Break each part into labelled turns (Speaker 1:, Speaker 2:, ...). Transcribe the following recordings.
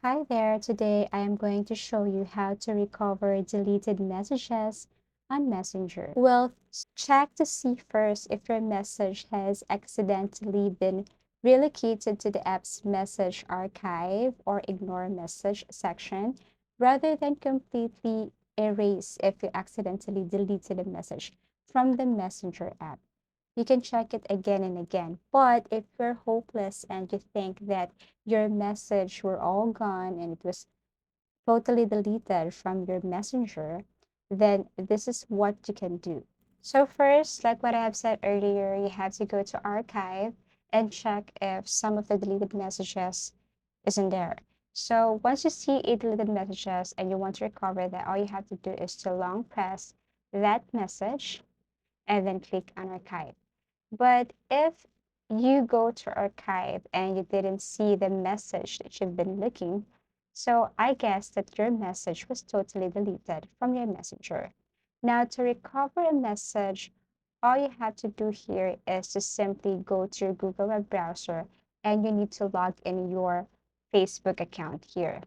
Speaker 1: Hi there, today I am going to show you how to recover deleted messages on Messenger. Well, check to see first if your message has accidentally been relocated to the app's message archive or ignore message section rather than completely erase if you accidentally deleted a message from the Messenger app. You can check it again and again. But if you're hopeless and you think that your message were all gone and it was totally deleted from your messenger, then this is what you can do. So first, like what I have said earlier, you have to go to archive and check if some of the deleted messages isn't there. So once you see a deleted messages and you want to recover that, all you have to do is to long press that message and then click on archive. But if you go to archive and you didn't see the message that you've been looking, so I guess that your message was totally deleted from your messenger. Now, to recover a message, all you have to do here is to simply go to your Google web browser and you need to log in your Facebook account here.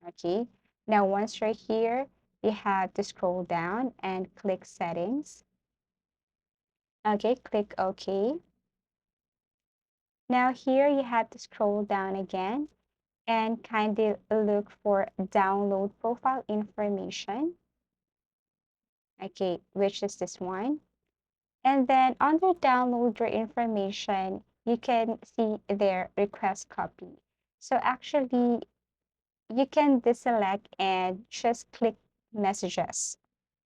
Speaker 1: Okay. Now, once you're here, you have to scroll down and click settings. Okay, click OK. Now here you have to scroll down again and kind of look for download profile information. Okay, which is this one. And then under download your information, you can see their request copy. So actually you can deselect and just click messages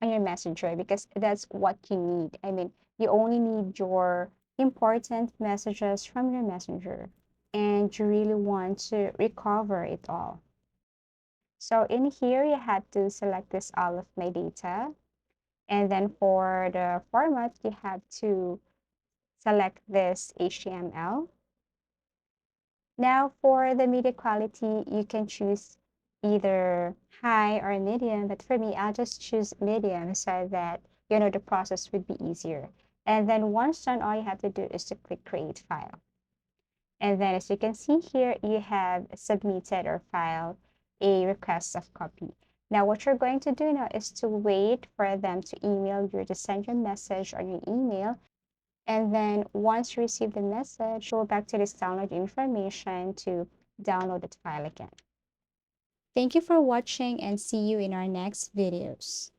Speaker 1: on your messenger because that's what you need. I mean, you only need your important messages from your messenger and you really want to recover it all. So in here, you have to select this all of my data. And then for the format, you have to select this HTML. Now for the media quality, you can choose either high or medium, but for me, I'll just choose medium so that, the process would be easier. And then once done, all you have to do is to click create file. And then as you can see here, you have submitted or filed a request of copy. Now, what you're going to do now is to wait for them to email you to send your message on your email. And then once you receive the message, go back to this download information to download the file again. Thank you for watching and see you in our next videos.